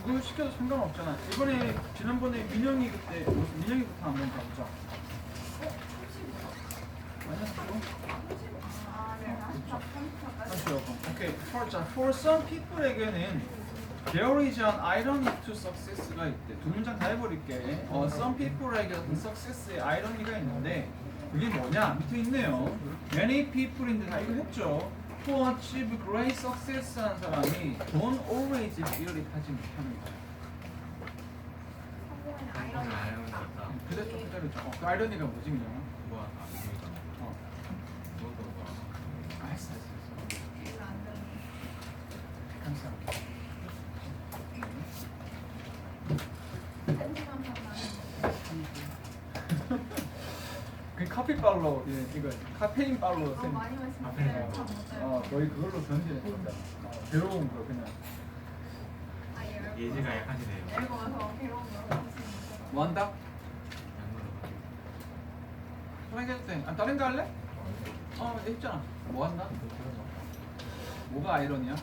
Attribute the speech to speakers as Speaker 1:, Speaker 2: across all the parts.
Speaker 1: 그거 시켜도 상관없잖아. 이번에 지난번에 민영이 그때 민영이부터 한번 가보자. 오케이. For some people에게는 there is an irony to success가 있대. 두 문장 다 해버릴게. Some people에게 어떤 success의 irony가 있는데 그게 뭐냐? 밑에 있네요. Many people인데 다 이거 했죠. To achieve great success 한 사람이 don't always feel it 하지 못하는 거야. 그대로 그대로죠. 그 아이러니가 뭐지 그냥? 알았어. 감사합니다. 그 커피빨로 이거 카페인 빨로 생.
Speaker 2: 많이 마시면
Speaker 1: 거의 그걸로 변질해 버린다. 괴로운 거 그냥.
Speaker 3: 예지가 약하시네요.
Speaker 2: 내가 와서 괴로운 거
Speaker 1: 뭐 한다? 프랭켄스타인. 다른 거 할래? 했잖아. 뭐 한다? 뭐가 아이러니야?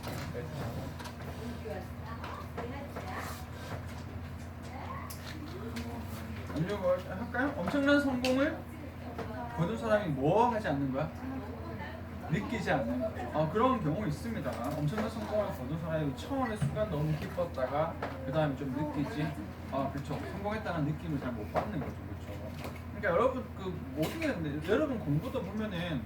Speaker 1: 압력을 할까요? 엄청난 성공을 거둔 사람이 뭐 하지 않는 거야? 느끼지 않는 거야. 그런 경우 있습니다. 엄청난 성공을 거둔 사람이 처음에 순간 너무 기뻤다가 그 다음에 좀 느끼지. 그렇죠. 성공했다는 느낌을 잘 못 받는 거죠, 그렇죠. 그러니까 여러분 어떻게 했는데 여러분 공부도 보면은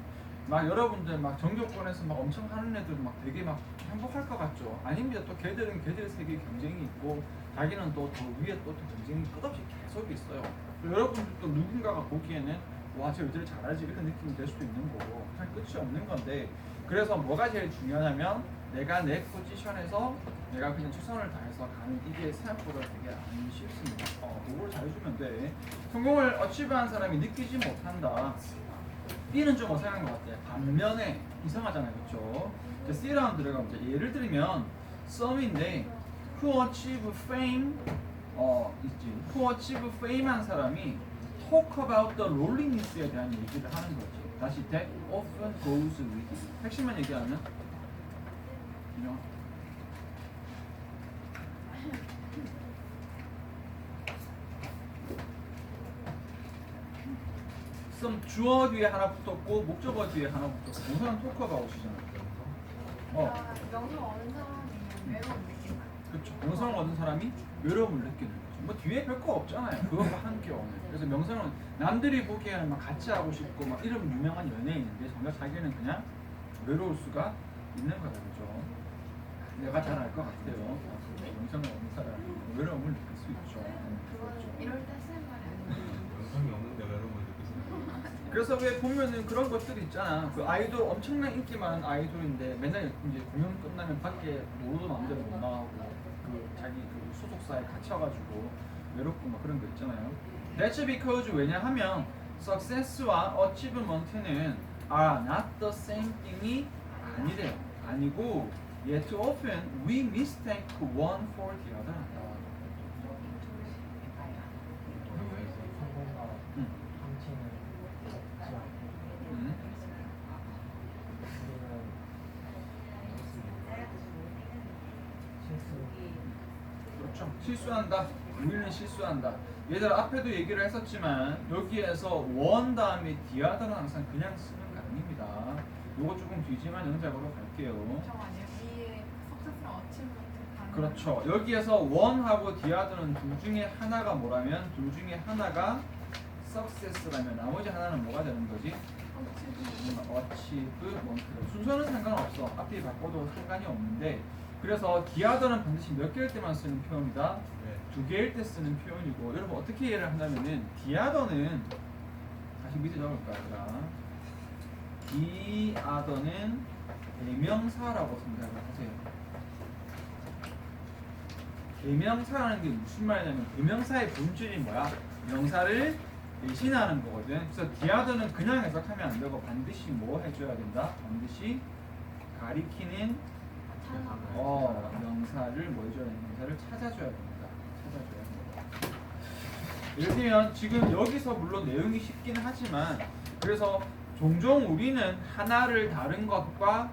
Speaker 1: 막 여러분들 막 전교권에서 막 엄청 하는 애들 막 되게 막 행복할 것 같죠. 아닙니다. 또 걔들은 걔들 세계의 경쟁이 있고 자기는 또 더 위에 또 경쟁이 끝없이 계속 있어요. 여러분들도 누군가가 보기에는 와, 저 애들 잘하지 이렇게 느낌이 될 수도 있는 거고 그냥 끝이 없는 건데 그래서 뭐가 제일 중요하냐면 내가 내 포지션에서 내가 그냥 최선을 다해서 가는 이게 생각보다 되게 안 쉽습니다. 그걸 잘해주면 돼. 성공을 어치브한 사람이 느끼지 못한다. B는 좀 어색한 것 같아요. 반면에 이상하잖아요, 그렇죠? C로 한번 들어가면 예를 들면 some인데 who achieve fame 있지. who achieve fame한 사람이 talk about the loneliness에 대한 얘기를 하는 거지. 다시 that often goes with. 핵심만 얘기하면 some 주어 뒤에 하나 붙었고 목적어 뒤에 하나 붙었고 동사는 talk about이잖아.
Speaker 2: 명성 얻은 사람이 외로움 느낀다.
Speaker 1: 그렇죠. 명성을 얻은 사람이 외로움을 느끼는 거죠. 뭐 뒤에 별거 없잖아요. 그거가 함께 오는. 그래서 명성은 남들이 보기에는 막 같이 하고 싶고 막 이런 유명한 연예인인데 정작 자기는 그냥 외로울 수가 있는 거다, 그렇죠. 내가 잘 알 것 같아요. 명성을 얻는 사람이 외로움을 느낄 수 있죠. 그렇죠.
Speaker 2: 이럴 때 쓰는 말이 아니에요.
Speaker 3: 영상이 없는데 외로움을 느끼시는.
Speaker 1: 그래서 왜 보면은 그런 것들이 있잖아. 그 아이돌 엄청난 인기 많은 아이돌인데 맨날 이제 공연 끝나면 밖에 노래도 마음대로 못 나가고 그 자기 그 소속사에 갇혀가지고 외롭고 막 그런 거 있잖아요. That's because 왜냐하면 success와 achievement는 are not the same thing이 아니래요. 아니고 yet often we mistake one for the other. 그렇죠. 실수한다. 우리는 실수한다. 얘들아 앞에도 얘기를 했었지만 여기에서 원 다음에 디아다는 항상 그냥 쓰는 거 아닙니다. 요거 조금 뒤지만 영작으로 갈게요.
Speaker 2: 저 아니에요. 이 석사스러운 어치먼트.
Speaker 1: 그렇죠. 여기에서 원하고 디아드는 둘 중에 하나가 뭐라면 둘 중에 하나가 success라면 나머지 하나는 뭐가 되는 거지? achievement. 순서는 상관없어. 앞뒤 바꿔도 상관이 없는데 그래서 디아더는 반드시 몇 개일 때만 쓰는 표현이다. 두 개일 때 쓰는 표현이고 여러분 어떻게 이해를 한다면은 디아더는 다시 밑에 적을까요? 디아더는 대명사라고 생각을 하세요. 대명사라는 게 무슨 말이냐면 대명사의 본질이 뭐야? 명사를 대신하는 거거든. 그래서 디아더는 그냥 해석하면 안 되고 반드시 뭐 해줘야 된다? 반드시 가리키는 명사를 뭐 해줘야 된다? 명사를 찾아줘야 됩니다. 찾아줘야 됩니다. 예를 들면 지금 여기서 물론 내용이 쉽긴 하지만 그래서 종종 우리는 하나를 다른 것과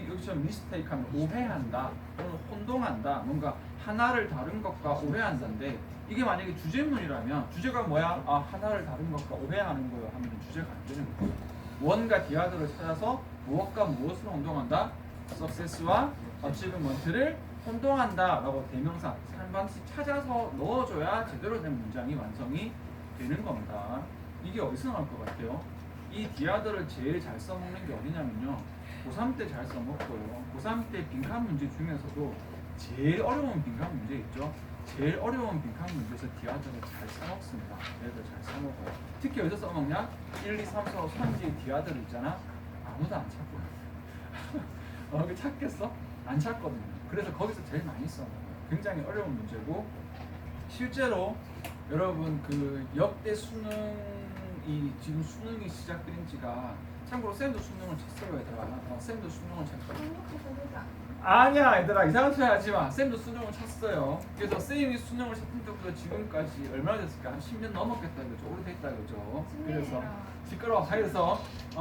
Speaker 1: 여기서 미스테이크하면 오해한다 또는 혼동한다, 뭔가 하나를 다른 것과 오해한다인데, 이게 만약에 주제문이라면 주제가 뭐야? 아, 하나를 다른 것과 오해하는 거요 하면 주제가 안 되는 거예요. 원과 디아드를 찾아서 무엇과 무엇을 혼동한다? success와 achievement를 혼동한다 라고 대명사 한 번씩 찾아서 넣어줘야 제대로 된 문장이 완성이 되는 겁니다. 이게 어디서 나올 것 같아요? 이 디아드를 제일 잘 써먹는 게 어디냐면요, 고3 때 잘 써먹고요, 고3 때 빈칸 문제 중에서도 제일 어려운 빈칸 문제 있죠? 제일 어려운 빈칸 문제에서 디아드를 잘 써먹습니다. 얘들 잘 써먹어요. 특히 어디서 써먹냐? 1, 2, 3, 4, 5 선지 디아드를 있잖아. 아무도 안 찾고 이게 찾겠어? 안 찾거든요. 그래서 거기서 제일 많이 써먹어요. 굉장히 어려운 문제고, 실제로 여러분 그 역대 수능이 지금 수능이 시작된 지가, 참고로 쌤도 수능을 쳤어요 얘들아. 쌤도 수능을 쳤어요.
Speaker 2: 행복해서 되자.
Speaker 1: 아니야 얘들아, 이상한 소리 하지마. 쌤도 수능을 쳤어요. 그래서 쌤이 수능을 쳤던 때부터 지금까지 얼마나 됐을까? 한 10년 넘었겠다 그죠? 오래됐다 그죠? 그래서 시끄러워. 그래서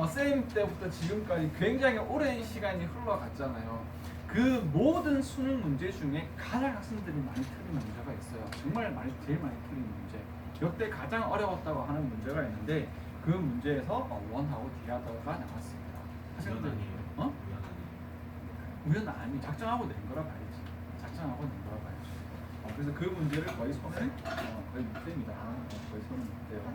Speaker 1: 쌤 때부터 지금까지 굉장히 오랜 시간이 흘러갔잖아요. 그 모든 수능 문제 중에 가장 학생들이 많이 틀린 문제가 있어요. 정말 제일 많이 틀린 문제, 역대 가장 어려웠다고 하는 문제가 있는데, 그 문제에서 원하고 디아더가 나왔습니다. 학생들
Speaker 3: 우연
Speaker 1: 우연 아니, 작정하고 낸 거라 봐야지. 작정하고 낸 거라 봐야지. 그래서 그 문제를 거의 손을 거의 못 댑니다. 거의 손을 못 대요.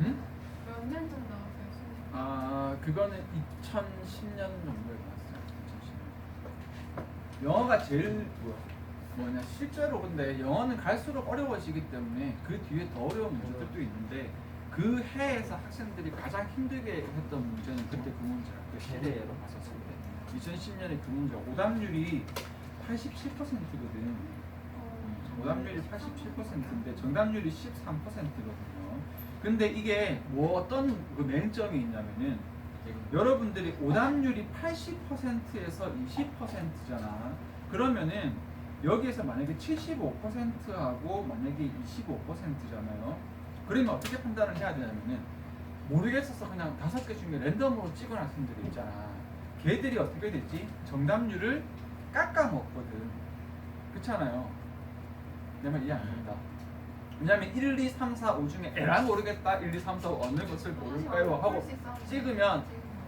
Speaker 1: 응?
Speaker 2: 몇년 정도 나왔어요? 수능?
Speaker 1: 아, 그거는 2010년 정도에 나왔어요. 2010년. 영어가 제일 뭐냐, 실제로 근데 영어는 갈수록 어려워지기 때문에 그 뒤에 더 어려운 문제들도 있는데, 그 해에서 학생들이 가장 힘들게 했던 문제는 그때 그 문제라. 그 시대로 봤었을 때 2010년에 그 문제 오답률이 87%거든. 오답률이 87%인데 정답률이 13%거든요. 근데 이게 뭐 어떤 그 맹점이 있냐면은, 여러분들이 오답률이 80%에서 20%잖아. 그러면은 여기에서 만약에 75%하고 만약에 25%잖아요. 그러면 어떻게 판단을 해야 되냐면은, 모르겠어서 그냥 5개 중에 랜덤으로 찍은 학생들이 있잖아. 걔들이 어떻게 됐지? 정답률을 깎아먹거든. 그렇잖아요. 내 말 이해 안 된다. 왜냐면 1, 2, 3, 4, 5 중에 에라 모르겠다, 1, 2, 3, 4, 5 어느 것을 고를까요? 하고 찍으면,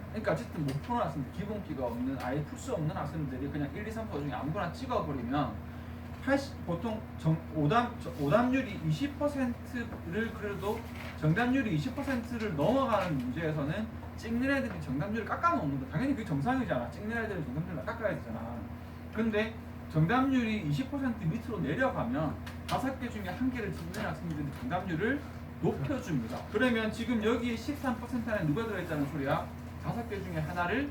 Speaker 1: 그러니까 어쨌든 못 푸는 학생들, 기본기가 없는, 아예 풀 수 없는 학생들이 그냥 1, 2, 3, 4, 5 중에 아무거나 찍어버리면 보통 오답률이 20%를 그래도 정답률이 20%를 넘어가는 문제에서는 찍는 애들이 정답률을 깎아놓는 거 당연히 그게 정상이잖아. 찍는 애들은 정답률을 깎아야 되잖아. 근데 정답률이 20% 밑으로 내려가면 5개 중에 1개를 찍는 학생들이 정답률을 높여줍니다. 그러면 지금 여기 13% 안에 누가 들어있다는 소리야? 5개 중에 하나를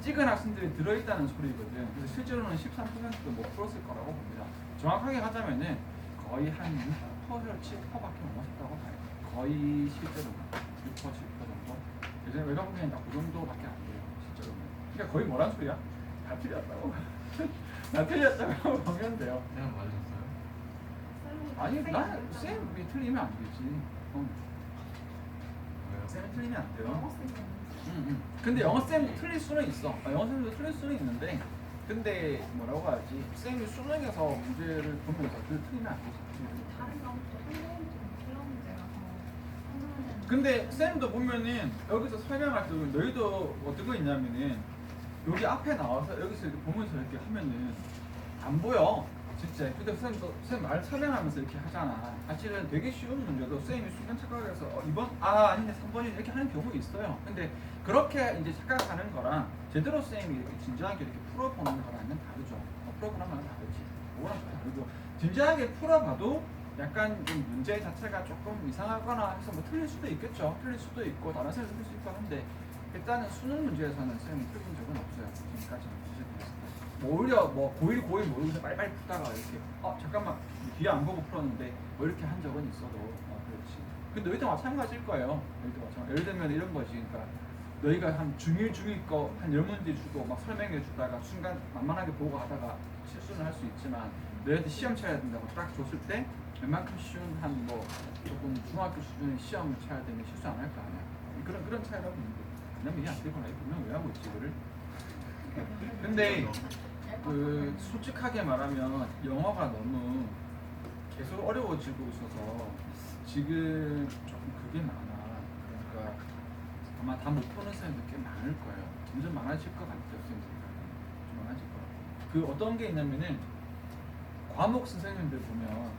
Speaker 1: 찍은 학생들이 들어있다는 소리거든. 그래서 실제로는 13%도 못 풀었을 거라고 봅니다. 정확하게 하자면은 거의 한 6%, 7%밖에 못 맞췄다고 봐요. 거의 실제로는 6%, 7% 정도. 예전에 외곽분야는 그 정도밖에 안 돼요. 실제로는. 그러니까 거의 뭐란 소리야? 다 틀렸다고. 다 틀렸다고 보면 돼요.
Speaker 3: 그냥 맞으셨어요?
Speaker 1: 아니, 쌤이 틀리면 안 되지.
Speaker 3: 왜요?
Speaker 1: 쌤이 틀리면 안 돼요.
Speaker 2: 영어 쌤
Speaker 1: 근데 영어쌤도 틀릴 수는 있어. 영어쌤도 틀릴 수는 있는데, 근데 뭐라고 하지? 쌤이 수능에서 문제를 보면서 그 틀리면 안 되지.
Speaker 2: 다른 과목도 선생님이 좀 틀린 문제라서 선생님은
Speaker 1: 근데 쌤도 보면은 여기서 설명할 때 너희도 어떻게 있냐면은, 여기 앞에 나와서 여기서 이렇게 보면서 이렇게 하면은 안 보여. 진짜. 근데 쌤 말 설명하면서 이렇게 하잖아. 사실은 되게 쉬운 문제도 쌤이 수능 착각해서 이번 아닌데 3번이 이렇게 하는 경우 있어요. 근데 그렇게 이제 착각하는 거랑 제대로 쌤이 이렇게 진지하게 이렇게 풀어보는 거랑은 다르죠. 풀어보는 거랑 다르지. 그거랑 다르고, 진지하게 풀어봐도 약간 좀 문제 자체가 조금 이상하거나 해서 뭐 틀릴 수도 있겠죠. 틀릴 수도 있고 다른 쌤도 틀릴 수 있고 하는데, 일단은 수능 문제에서는 쌤이 틀린 적은 없어요. 지금까지는. 뭐 오히려 뭐 고1 모르면서 빨리빨리 풀다가 이렇게 잠깐만 뒤에 안 보고 풀었는데 뭐 이렇게 한 적은 있어도 그렇지. 근데 너희도 마찬가지일 거예요. 너희도 마찬가지. 예를 들면 이런 거지. 그러니까 너희가 한 중1 거 한 10문제 주고 막 설명해 주다가 순간 만만하게 보고 하다가 실수는 할 수 있지만, 너희한테 시험 쳐야 된다고 딱 줬을 때 웬만큼 쉬운 한 뭐 조금 중학교 수준의 시험을 쳐야 되면 실수 안 할 거 아니야. 그런 차이라고 있는데 그냥 이해 안 되거나 그러면 왜 하고 있지 이거를? 근데 그 솔직하게 말하면 영어가 너무 계속 어려워지고 있어서 지금 조금 그게 많아. 그러니까 아마 다 못 푸는 사람들 꽤 많을 거예요. 점점 많아질 것 같아요. 좀 많아질 것 같아요. 그 어떤 게 있냐면은 과목 선생님들 보면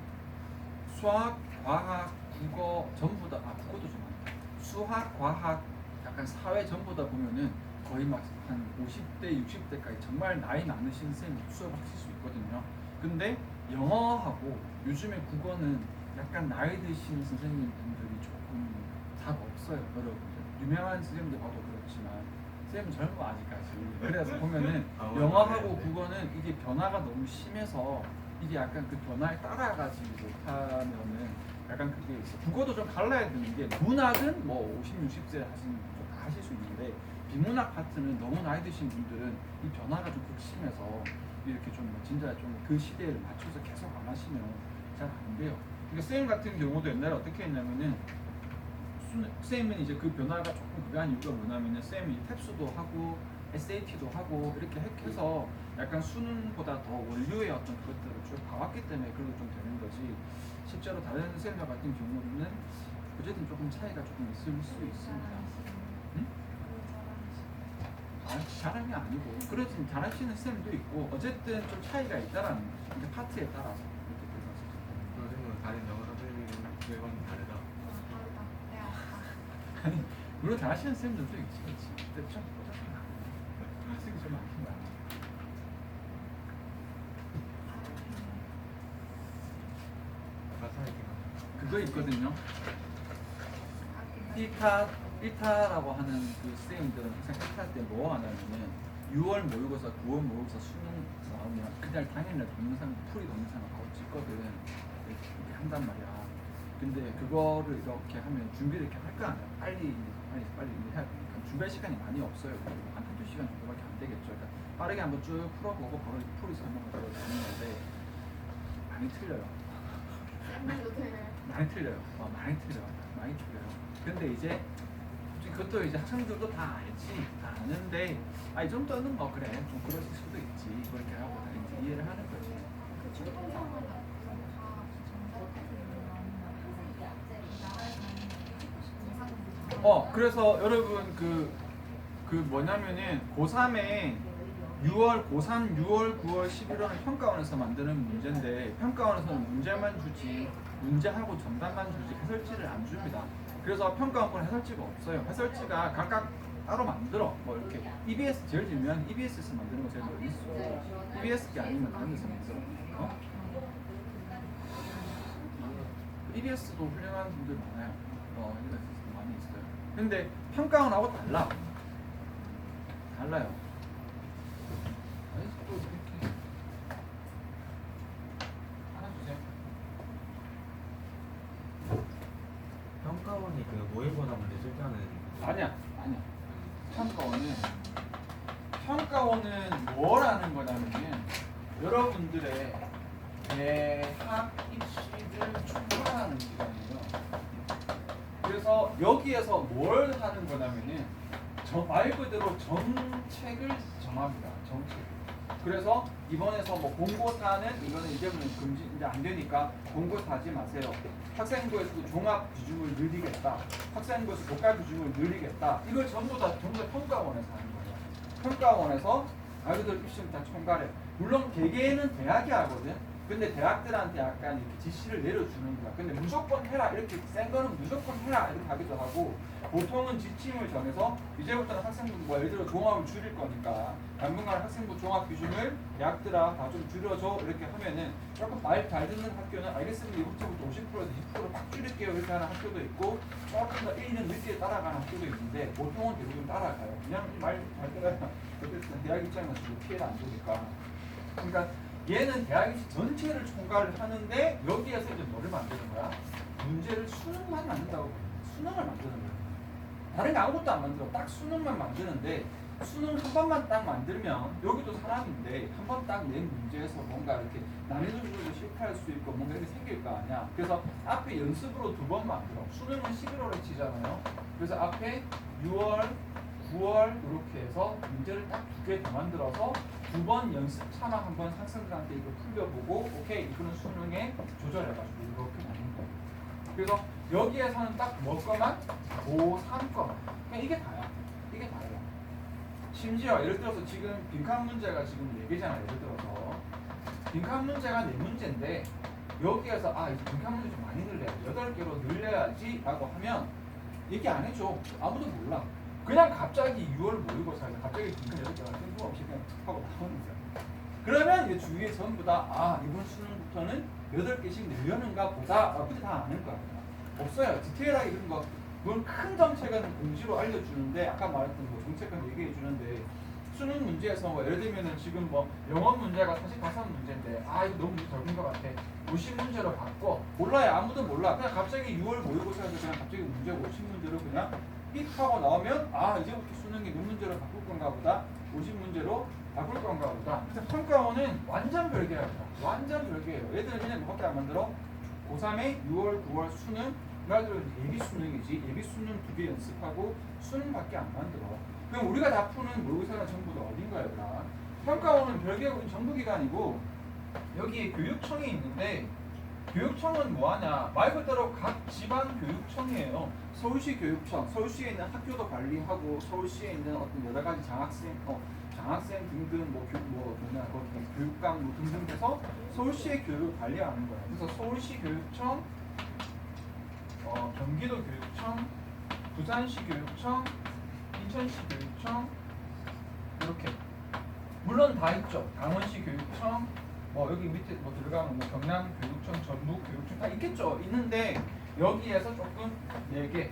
Speaker 1: 수학, 과학, 국어 전부 다 국어도 좀 많다. 수학, 과학, 약간 사회 전부 다 보면은 거의 막 한 50대, 60대까지 정말 나이 많으신 선생님 수업 하실 수 있거든요. 근데 영어하고 요즘에 국어는 약간 나이 드신 선생님 분들이 조금 답 없어요, 여러분들. 유명한 선생님들 봐도 그렇지만 선생님 젊어 아직까지. 그래서 보면은 영어하고 국어는 이게 변화가 너무 심해서 이게 약간 그 변화에 따라가지 못하면은 약간 그게 있어. 국어도 좀 갈라야 되는 게 문학은 뭐 50, 60세 하시는 분들 다 하실 수 있는데 비문학 파트는 너무 나이 드신 분들은 이 변화가 좀 극심해서 이렇게 좀 진짜 좀 그 시대에 맞춰서 계속 안 하시면 잘 안 돼요. 그러니까 쌤 같은 경우도 옛날에 어떻게 했냐면은 쌤은 이제 그 변화가 조금 그게 한 이유가 뭐냐면은 쌤이 탭스도 하고 SAT도 하고 이렇게 해서 약간 수능보다 더 원류의 어떤 그것들을 쭉 봐왔기 때문에 그런 좀 되는 거지. 실제로 다른 쌤들 같은 경우는 어쨌든 조금 차이가 조금 있을 수 있습니다. 응? 자랑이 아니고 그래도 잘하시는 쌤도 있고 어쨌든 좀 차이가 있다라는 거죠. 근데 파트에 따라서 이렇게 들어가서.
Speaker 3: 선생님은 다른 영어 선생님이랑 매번 다르다.
Speaker 2: 다르다. 네, 아빠.
Speaker 1: 아니 물론 잘하시는 쌤들도 있지. 근데 좀 어쨌든 학생이 좀 많긴 많아.
Speaker 3: 가사이기가
Speaker 1: 그거 있거든요. 1타라고 하는 그 쌤들은 항상 1타 때 뭐 하냐면은 6월 모의고사, 9월 모의고사 수능 나오면 그날 당일날 동영상, 풀이 동영상을 바로 찍거든. 이렇게 한단 말이야. 근데 그거를 이렇게 하면 준비를 이렇게 할 거 아니야. 빨리 해야 되니까 준비할 시간이 많이 없어요. 한 한두 시간 정도밖에 안 되겠죠. 그러니까 빠르게 한번 쭉 풀어보고 바로 풀이서 한번 가지고 가는 건데 많이 틀려요.
Speaker 2: 쌤들도 되게
Speaker 1: 많이 틀려요. 많이 틀려요. 많이 틀려요. 근데 이제 그것도 이제 학생들도 다 알지, 다 아는데 이 정도는 뭐 그래 좀 그러실 수도 있지. 그렇게 하고 다 이제 이해를 하는 거지.
Speaker 2: 그 중통상은 다
Speaker 1: 그래서 여러분 그 뭐냐면은 고3에 9월, 11월은 평가원에서 만드는 문제인데 평가원에서는 문제만 주지 문제하고 정답만 주지 해설지를 안 줍니다. 그래서 평가원은 해설지가 없어요. 해설지가 각각 따로 만들어. 뭐 이렇게 EBS 제일 유명한 EBS에서 만드는 거 제일 많이 있어. EBS 게 아니면 다른 데서 만들어. EBS도 훌륭한 분들 많아요. EBS도 많이 있어요. 근데 평가원하고 달라요. 아니 또 이렇게 하나 주세요.
Speaker 3: 평가원이 그 모의고사 문제 출제하는
Speaker 1: 아니야. 평가원은 뭘 하는 거냐면은 여러분들의 대학 입시를 총괄하는 기관이에요. 그래서 여기에서 뭘 하는 거냐면은 말 그대로 정책을 정합니다. 정책. 그래서 이번에서 뭐 공고사는 이거는 이제부터 금지 이제 안 되니까 공고사 하지 마세요. 학생부에서도 종합 비중을 늘리겠다. 학생부에서 독감 비중을 늘리겠다. 이걸 전부 다 평가원에서 하는 거예요. 평가원에서 말 그대로 입시를 다 총괄해. 물론 개개인은 대학이 하거든. 근데 대학들한테 약간 이렇게 지시를 내려주는 거야. 근데 무조건 해라 이렇게 센 거는 무조건 해라 이렇게 하기도 하고 보통은 지침을 정해서 이제부터는 학생부 뭐 예를 들어 종합을 줄일 거니까 당분간 학생부 종합 비중을 대학들아 다 좀 줄여줘 이렇게 하면은 조금 말 잘 듣는 학교는 알겠습니다. 이번부터 50%에서 20%딱 줄일게요 이렇게 하는 학교도 있고 조금 더 1년 늦게 따라가는 학교도 있는데 보통은 대부분 따라가요. 그냥 말 잘 들어야 어쨌든 대학 입장에서 피해가 안 되니까. 그러니까 얘는 대학 입시 전체를 총괄을 하는데 여기에서 이제 뭐를 만드는 거야? 문제를 수능만 만든다고 수능을 만드는 거야. 다른 게 아무것도 안 만들어. 딱 수능만 만드는데 수능 한 번만 딱 만들면 여기도 사람인데 한 번 딱 낸 문제에서 뭔가 이렇게 난이도적으로 실패할 수 있고 뭔가 이렇게 생길 거 아니야. 그래서 앞에 연습으로 두 번 만들어. 수능은 11월에 치잖아요. 그래서 앞에 6월, 9월 이렇게 해서 문제를 딱 두 개 더 만들어서 두 번 연습 차마 한번 학생들한테 이거 풀려보고 오케이 이거는 수능에 조절해가지고 이렇게 나눈 거야. 그래서 여기에서는 딱 뭐 거만? 고3 거만. 그냥 이게 다야. 이게 다야. 심지어 예를 들어서 지금 빈칸 문제가 지금 4개잖아. 예를 들어서 빈칸 문제가 4문제인데 여기에서 아 이제 빈칸 문제 좀 많이 늘려야지 8개로 늘려야지 라고 하면 얘기 안 해줘. 아무도 몰라. 그냥 갑자기 6월 모의고사에서 갑자기 빈칸 8개가 뜬금없이 그냥 툭 하고 나오는 거야. 그러면 이제 주위에 전부 다 아 이번 수능부터는 8개씩 늘려는가 보다 라고 다 아는 거야. 없어요. 디테일하게 이런 거 물론 큰 정책은 공지로 알려주는데 아까 말했던 뭐 정책은 얘기해 주는데 수능 문제에서 뭐 예를 들면은 지금 뭐 영어 문제가 45문제인데 아 이거 너무 적은 것 같아 50문제로 바꿔 몰라요. 아무도 몰라. 그냥 갑자기 6월 모의고사에서 그냥 갑자기 문제 50문제로 그냥 삑 하고 나오면 아 이제부터 수능이 몇 문제로 바꿀 건가 보다 50문제로 바꿀 건가 보다. 그래서 평가원은 완전 별개야. 완전 별개예요. 얘들은 그냥 뭐밖에 안 만들어? 고3에 6월, 9월 수능 말대로 예비 수능이지 예비 수능 2개 연습하고 수능밖에 안 만들어. 그럼 우리가 다 푸는 모의고사는 전부 다 어딘가요? 다 평가원은 별개고 정부기관이고 여기에 교육청이 있는데 교육청은 뭐하냐 말 그대로 각 지방 교육청이에요. 서울시 교육청 서울시에 있는 학교도 관리하고 서울시에 있는 어떤 여러 가지 장학생 등등 교육감 뭐 등등 해서 서울시의 교육을 관리하는 거야. 그래서 서울시 교육청 경기도 교육청, 부산시 교육청, 인천시 교육청 이렇게 물론 다 있죠. 강원시 교육청, 뭐 여기 밑에 뭐 들어가면 뭐 경남 교육청, 전북 교육청 다 있겠죠. 있는데 여기에서 조금 4개 이렇게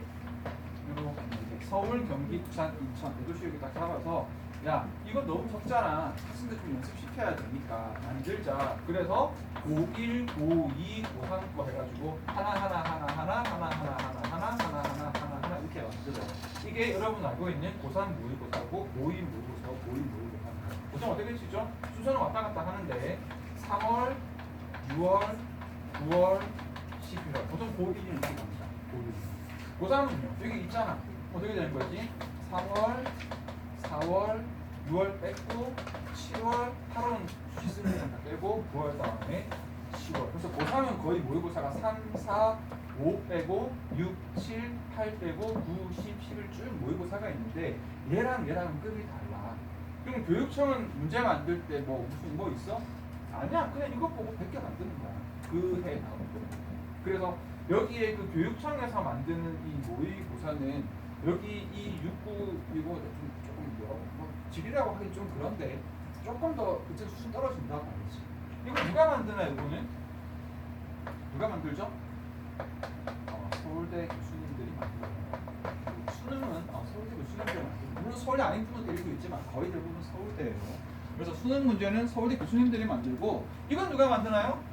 Speaker 1: 4개 서울, 경기, 부산, 인천 4도시 여기 딱 잡아서 야 이거 너무 적잖아. 학생들 좀 연습시켜야 되니까 만들자. 그래서 고1, 고2, 고3 거 해가지고 하나 이렇게 만들어요. 이게 여러분 알고 있는 고3 모의고사고 고2 모의고사, 고2 모의고사. 보통 어떻게 치죠? 순서는 왔다 갔다 하는데 3월, 6월, 9월, 11월 보통 고1이 이렇게 갑니다. 고1. 고3은요? 여기 있잖아. 어떻게 되는 거지? 3월, 4월, 6월 뺐고 7월, 8월은 쉬스는 다 빼고 9월 다음에 10월. 그래서 고3은 거의 모의고사가 3, 4, 5 빼고 6, 7, 8 빼고 9, 10, 11 쭉 모의고사가 있는데 얘랑 급이 달라. 그럼 교육청은 문제 만들 때 뭐 무슨 뭐 있어? 아니야. 그냥 이것 보고 100개 만드는 거야. 그 해 나온 거. 그래서 여기에 그 교육청에서 만드는 이 모의고사는 여기 이 6급이고 조금 뭐 질이라고 하기 좀 그런데 조금 더 그쪽 수준 떨어진다고 말이지. 이거 누가 만드나 이거는? 누가 만들죠? 서울대 교수님들이 만들어요. 수능은 서울대 교수님들이 만들어요. 물론 서울대 아닌 분도 일부 있지만 거의 대부분 서울대예요. 그래서 수능 문제는 서울대 교수님들이 만들고 이건 누가 만드나요?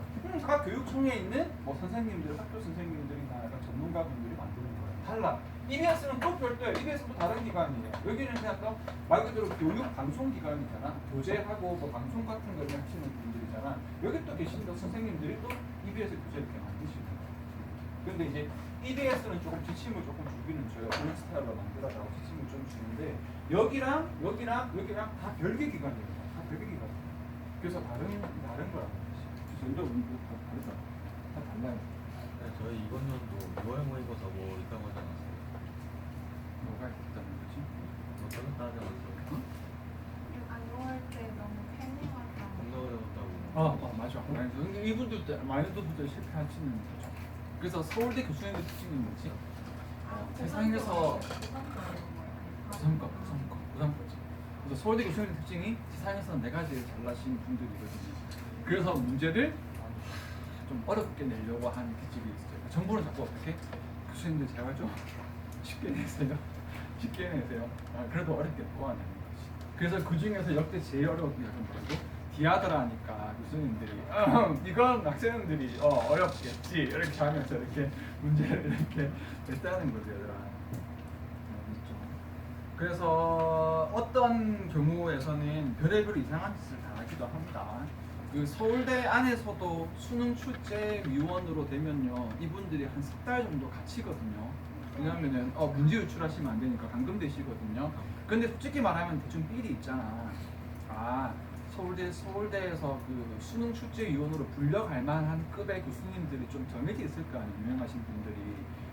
Speaker 1: 각 교육청에 있는 뭐 선생님들, 학교 선생님들이나 약간 전문가분들이 만드는 거예요. 달라. EBS는 또 별도예요. EBS도 다른 기관이에요. 여기는 그냥 또 말 그대로 교육 방송 기관이잖아. 교재하고 뭐 방송 같은 걸 하시는 분들이잖아. 여기 또 계신 선생님들이 또 EBS 교재 이렇게 만드시는 거예요. 근데 이제 EBS는 조금 지침을 조금 주기는 줘요. 그런 스타일로 만들어라고 지침을 좀 주는데 여기랑 다 별개 기관이에요. 다 별개 기관. 그래서 다른 거라고. 전도 다 다르다. 다 달라요.
Speaker 3: 저희 이번 연도 6월 모의고사 뭐 있다고 하지 않았어요?
Speaker 1: 뭐가 있다는 거지?
Speaker 3: 뭐 떨었다 하지 않았어요?
Speaker 2: 안 좋아할 때 너무 패닝하다.
Speaker 3: 겁나 어려웠다고.
Speaker 1: 맞아. 근데 이분들 많이들 실패하시는 거죠. 그래서 서울대 교수님들 특징이 뭐지? 세상에서 고삼거지. 그래서 서울대 교수님들 특징이 세상에서 내가 제일 잘나신 분들이거든요. 그래서 문제를 좀 어렵게 내려고 하는 특징이 있어요. 정부는 자꾸 어떻게 교수님들 제발 좀 쉽게 내세요. 쉽게 내세요. 그래도 어렵게 뽑아내는 거지. 그래서 그 중에서 역대 제일 어려운 게 뭐고? 디아드라니까 교수님들이 이건 학생들이 어렵겠지 이렇게 하면서 이렇게 문제를 이렇게 냈다는 거죠, 얘들아. 그래서 어떤 경우에서는 별의별 이상한 짓을 다 하기도 합니다. 그 서울대 안에서도 수능 출제 위원으로 되면요, 이분들이 한 3달 정도 갇히거든요. 왜냐하면은 문제 유출하시면 안 되니까 감금되시거든요. 근데 솔직히 말하면 대충 삘이 있잖아. 아, 서울대에서 그 수능 출제 위원으로 불려갈 만한 급의 교수님들이 좀 정해져 있을 거 아니에요, 유명하신 분들이.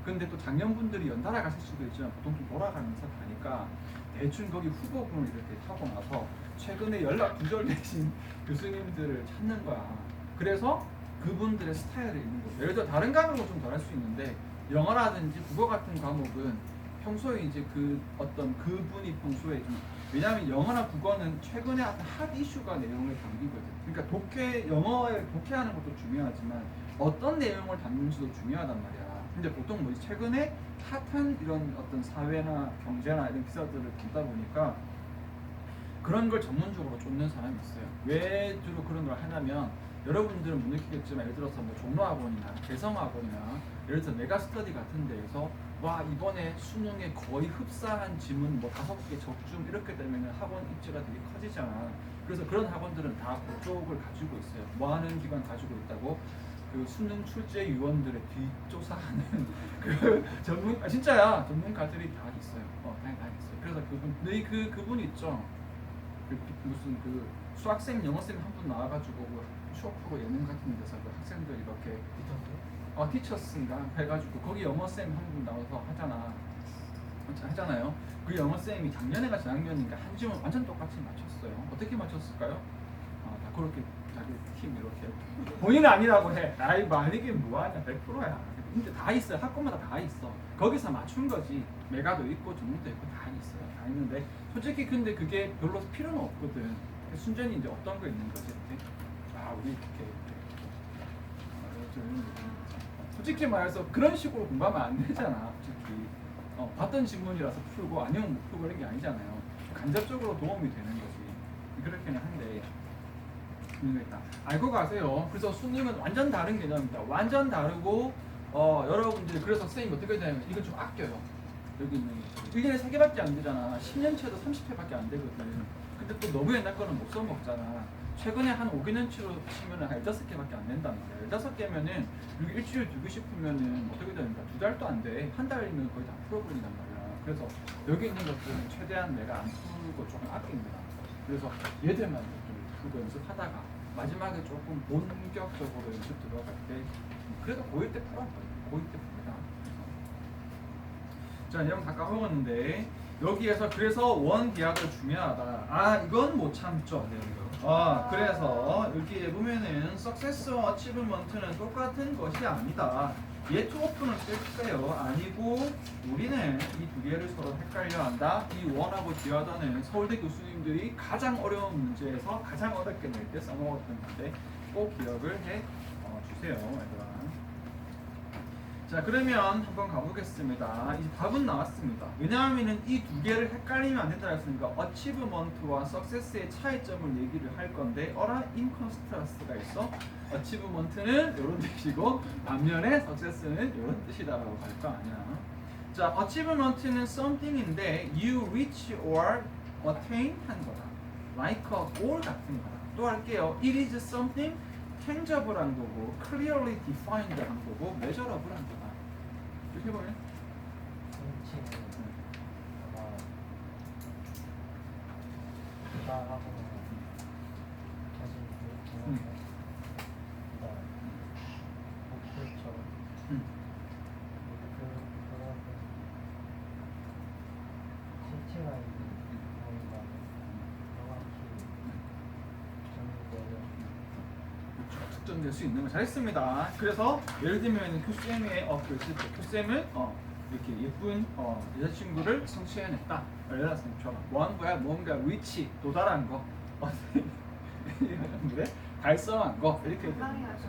Speaker 1: 근데 또 작년분들이 연달아 가실 수도 있지만 보통 좀 돌아가면서 가니까 대충 거기 후보군을 이렇게 하고 나서 최근에 연락 두절되신 교수님들을 찾는 거야. 그래서 그분들의 스타일을 읽는 거죠. 예를 들어 다른 과목은 좀 덜 할 수 있는데 영어라든지 국어 같은 과목은 평소에 이제 그 어떤 그분이 평소에 좀, 왜냐하면 영어나 국어는 최근에 핫 이슈가 내용을 담기거든. 그러니까 영어에 독해하는 것도 중요하지만 어떤 내용을 담는지도 중요하단 말이야. 근데 보통 뭐지, 최근에 핫한 이런 어떤 사회나 경제나 이런 기사들을 담다 보니까 그런 걸 전문적으로 쫓는 사람이 있어요. 왜 주로 그런 걸 하냐면 여러분들은 못 느끼겠지만 예를 들어서 뭐 종로학원이나 개성학원이나 예를 들어서 메가스터디 같은 데에서 와 이번에 수능에 거의 흡사한 지문 뭐 5개 적중 이렇게 되면 학원 입지가 되게 커지잖아. 그래서 그런 학원들은 다 그쪽을 가지고 있어요. 뭐 하는 기관 가지고 있다고? 그 수능 출제 위원들의 뒷조사하는 그 진짜야, 전문가들이 다 있어요. 다 있어요. 그래서 그분 있죠. 무슨 그 수학생 영어쌤 한 분 나와가지고 뭐 쇼프로 예능 같은 데서 그 학생들 이렇게 티처스인가 해가지고 거기 영어쌤 한 분 나와서 하잖아요. 그 영어쌤이 작년인가 재작년인가 한 지문 완전 똑같이 맞췄어요. 어떻게 맞췄을까요? 다 그렇게 자기 팀 이렇게 본인은 아니라고 해. 아이 말이게 뭐하냐, 100%야. 근데 다 있어요. 학과마다 다 있어. 거기서 맞춘 거지. 메가도 있고 전문도 있고 다 있어요. 다 있는데 솔직히 근데 그게 별로 필요는 없거든. 순전히 이제 어떤 거 있는 거지 이렇게. 우리 이렇게. 솔직히 말해서 그런 식으로 공부하면 안 되잖아. 솔직히 봤던 지문이라서 풀고 아니면 못 풀고 이런 게 아니잖아요. 간접적으로 도움이 되는 거지. 그렇게는 한데 알고 가세요. 그래서 수능은 완전 다른 개념입니다. 완전 다르고 여러분들이 그래서 선생님이 어떻게 되냐면 이건 좀 아껴요. 여기 있는 1년에 3개밖에 안 되잖아. 10년치에도 30회밖에 안 되거든. 근데 또 너무 옛날 거는 못 써먹잖아. 최근에 한 5개년치로 치면은 한 15개밖에 안 된단 말이야. 15개면은 여기 일주일 두고 싶으면은 어떻게 되는가? 2달도 안 돼. 한 달이면 거의 다 풀어버린단 말이야. 그래서 여기 있는 것들은 최대한 내가 안 풀고 조금 아낍니다. 그래서 얘들만 좀 풀고 연습하다가 마지막에 조금 본격적으로 연습 들어갈 때 그래도 고1 때 풀어봐요. 고2 때 풉니다. 자, 내용 다 까먹었는데 여기에서 그래서 원 계약을 중요하다. 이건 못 참죠. 그래서 여기에 보면은 success와 achievement는 똑같은 것이 아니다. 얘 투어프는 뺄까요? 아니고 우리는 이 두 개를 서로 헷갈려 한다. 이 원하고 디하다는 서울대 교수님들이 가장 어려운 문제에서 가장 어렵게 낼 때 써먹었던 건데 꼭 기억을 해 주세요, 얘들아. 자, 그러면 한번 가보겠습니다. 이제 답은 나왔습니다. 왜냐하면 이 두 개를 헷갈리면 안 된다 했으니까 achievement와 success의 차이점을 얘기를 할 건데 inconstant가 있어. achievement는 이런 뜻이고 반면에 success는 이런 뜻이다라고 할 거 아니야. 자, achievement는 something인데 you reach or attain 한 거다. like a goal 같은 거다. 또 할게요. it is something tangible 한 거고 clearly defined 한 거고 measurable 한 거다. 이렇게 해보면 측정될 수 있는 거 잘했습니다. 그래서 예를 들면 교쌤은 이렇게 예쁜 여자친구를 성취해냈다. 여자친구처럼 뭐한 거야? 뭔가 위치 도달한 거, 그래? 달성한 거 이렇게 되는 거죠.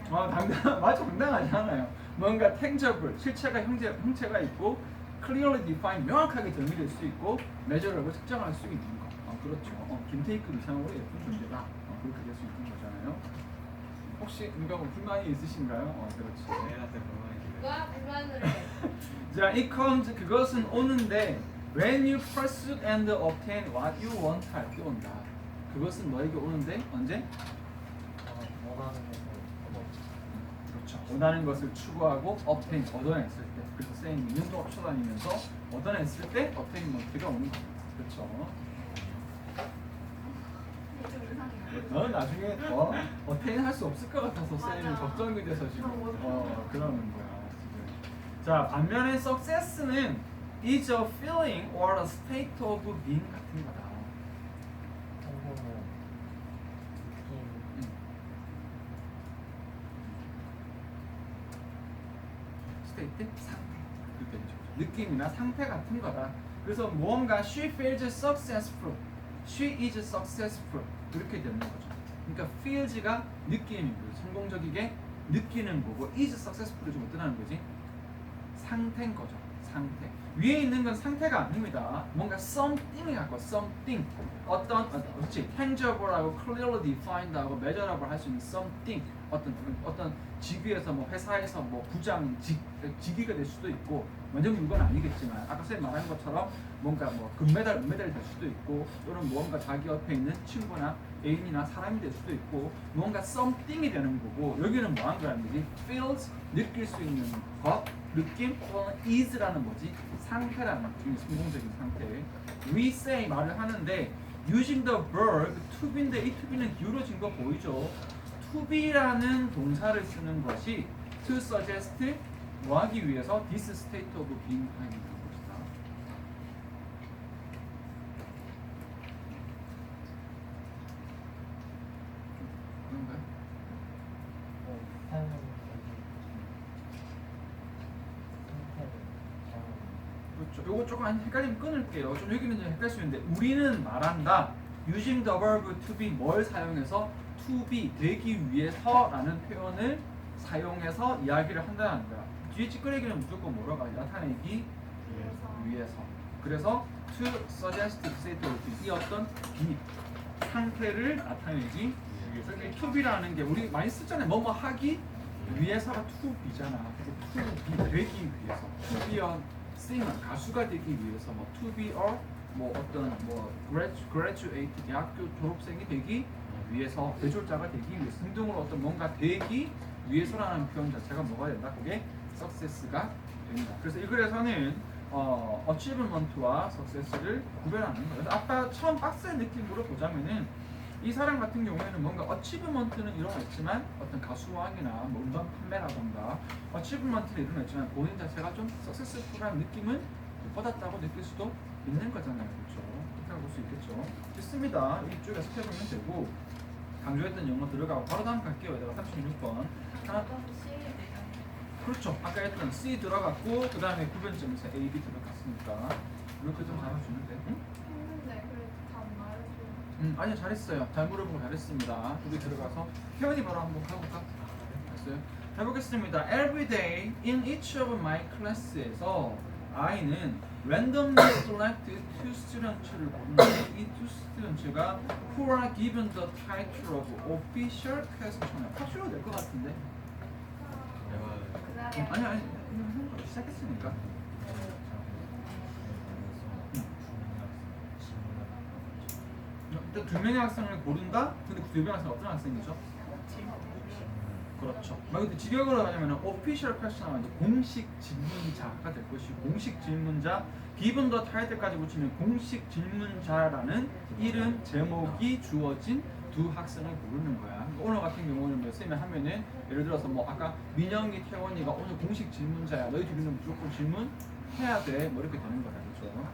Speaker 1: 맞아, 당당하지 않아요. 뭔가 tangible 실체가 형체가 있고 clearly defined 명확하게 정의될 수 있고 measurable 측정할 수 있는 거. 그렇죠. 김테이크 이상으로 예쁜 존재다. 그렇게 될 수 있는 거잖아요. 혹시 누가 뭐 불만이 있으신가요? 그렇지.
Speaker 3: 애한테 불만이
Speaker 2: 누가 불만을 해?
Speaker 1: 자, it comes 그것은 오는데 When you pursue and obtain what you want 할 때 온다. 그것은 너에게 오는데 언제?
Speaker 4: 원하는 것을
Speaker 1: 그렇죠. 원하는 것을 추구하고 obtain 얻어냈을 때. 그래서 쌤이 민도 쫓아다니면서 얻어냈을 때 obtainment가 오는 겁니다. 그렇죠.
Speaker 2: 좀 이상해요.
Speaker 1: 너는 나중에 더 obtain 할 수 없을 것 같아서 쌤이
Speaker 2: 맞아.
Speaker 1: 걱정이 돼서 지금
Speaker 2: 못
Speaker 1: 그러는 거야. 지금. 자 반면에 success는 is a feeling or a state of being 같은 거다.
Speaker 4: 성공은 느낌
Speaker 1: 스테이트 상태 그렇게 되죠. 느낌이나 상태 같은 거다. 그래서 무언가 she feels successful, she is successful 이렇게 되는 거죠. 그러니까 feels가 느낌이고 성공적이게 느끼는 거고 is successful이 좀 어떠나는 거지? 상태인 거죠. 상태. 위에 있는 건 상태가 아닙니다. 뭔가 something이 갖고 something 어떤 그렇지 tangible하고 clearly defined하고 measurable 할 수 있는 something 어떤 직위에서 뭐 회사에서 뭐 부장 직위가 될 수도 있고 완전 물건 아니겠지만 아까 선생님 말한 것처럼 뭔가 뭐 금메달 은메달이 될 수도 있고 또는 무언가 자기 옆에 있는 친구나 애인이나 사람이 될 수도 있고 무언가 something이 되는 거고 여기는 뭐 하는 거라는 거지? feels 느낄 수 있는 것 느낌 또는 is라는 뭐지? 상태라는 거지. 성공적인 상태. We say 말을 하는데 using the verb to be인데 이 to be는 기울어진 거 보이죠? to be라는 동사를 쓰는 것이 to suggest 뭐 하기 위해서 this state of being 하는 것이다. 그런가요?
Speaker 4: 삶은 상태를
Speaker 1: 그렇죠. 요거 조금 헷갈리면 끊을게요. 좀 여기는 좀 헷갈릴 수 있는데 우리는 말한다. using the verb to be 뭘 사용해서 to be 되기 위해서라는 표현을 사용해서 이야기를 한다는 거야. 뒤에 찌끄레기는 무조건 뭐라고 하지? 나타내기 위해서. 그래서 to suggest state of being 이 어떤 비 상태를 나타내기 위해서. 이 to be라는 게 우리 많이 쓰잖아요. 뭐뭐 하기 위해서가 to be잖아. to be 되기 위해서. to be a singer 가수가 되기 위해서 뭐 to be a 뭐 어떤 뭐 graduate 대학교 졸업생이 되기 위해서 대졸자가 되기 위해서 등등으로 어떤 뭔가 되기 위해서라는 표현 자체가 뭐가 된다? 그게 success가 된다. 그래서 이 글에서는 achievement와 success를 구별하는 거예요. 그래서 아까 처음 박스의 느낌으로 보자면은 이 사람 같은 경우에는 뭔가 achievement는 이뤄냈지만 어떤 가수왕이나 뭐 음반 판매라던가 achievement는 이뤄냈지만 본인 자체가 좀 successful한 느낌은 못 받았다고 느낄 수도 있는 거잖아요. 그렇죠? 그렇게 볼 수 있겠죠. 좋습니다. 이쪽에서 해보면 되고 강조했던 영어 들어가고 바로 다음 갈게요. 내가 36번 하나 그렇죠. 아까 했던 C 들어갔고 그 다음에 구변점에서 A, B 들어갔으니까 이렇게 좀 잡아주면 돼. 응?
Speaker 2: 했는데 그래도 답 말해줘.
Speaker 1: 아니요 잘했어요. 잘 물어보고 잘했습니다. 여기 들어가서 태연이 바로 한번 가볼까? 됐어요. 해보겠습니다. Every day in each of my class에서 I는 randomly select two students를 고르는데 이 two students가 who are given the title of official questioner. 확실로 될 것 같은데?
Speaker 3: 내가
Speaker 1: 아니 시작했으니까. 일단 두 명의 학생을 고른다? 근데 그 두 명의 학생은 어떤 학생이죠? 그렇죠. 근데 직역으로 하자면 official questioner 이제 공식 질문자가 될 것이고 공식 질문자 given the title까지 붙이면 공식 질문자라는 이름 제목이 주어진 두 학생을 고르는 거야. 그러니까 오늘 같은 경우는 몇 쌤이 하면은 예를 들어서 뭐 아까 민영이 태원이가 오늘 공식 질문자야. 너희 둘이는 무조건 질문해야 돼. 뭐 이렇게 되는 거야, 그렇죠?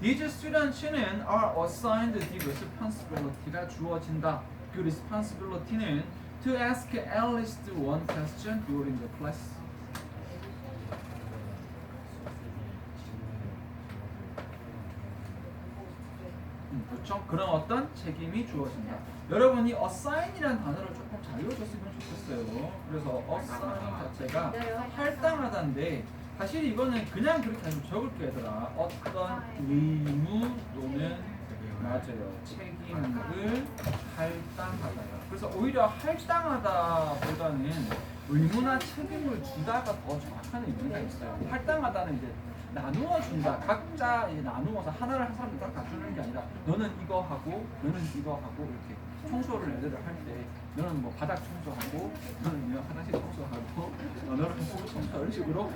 Speaker 1: These students는 are assigned the responsibility가 주어진다. 그 responsibility는 to ask at least one question during the class. 그렇죠? 그런 어떤 책임이 주어진다. 여러분이 assign이라는 단어를 조금 잘 외워줬으면 좋겠어요. 그래서 assign 자체가 할당하다인데 사실 이거는 그냥 그렇게 해서 적을게 얘들아. 어떤 의무 또는 맞아요 책임 책임을 할당하다요. 그래서 오히려 할당하다보다는 의무나 책임을 주다가 더 정확한 의미가 있어요. 할당하다는 이제 나누어 준다. 각자 이제 나누어서 하나를 한 사람들 딱 갖주는 게 아니라 너는 이거 하고 너는 이거 하고 이렇게 청소를 애들을 할 때 너는 뭐 바닥 청소하고 너는 뭐 화장실 청소하고 너는 수 청소 이런 식으로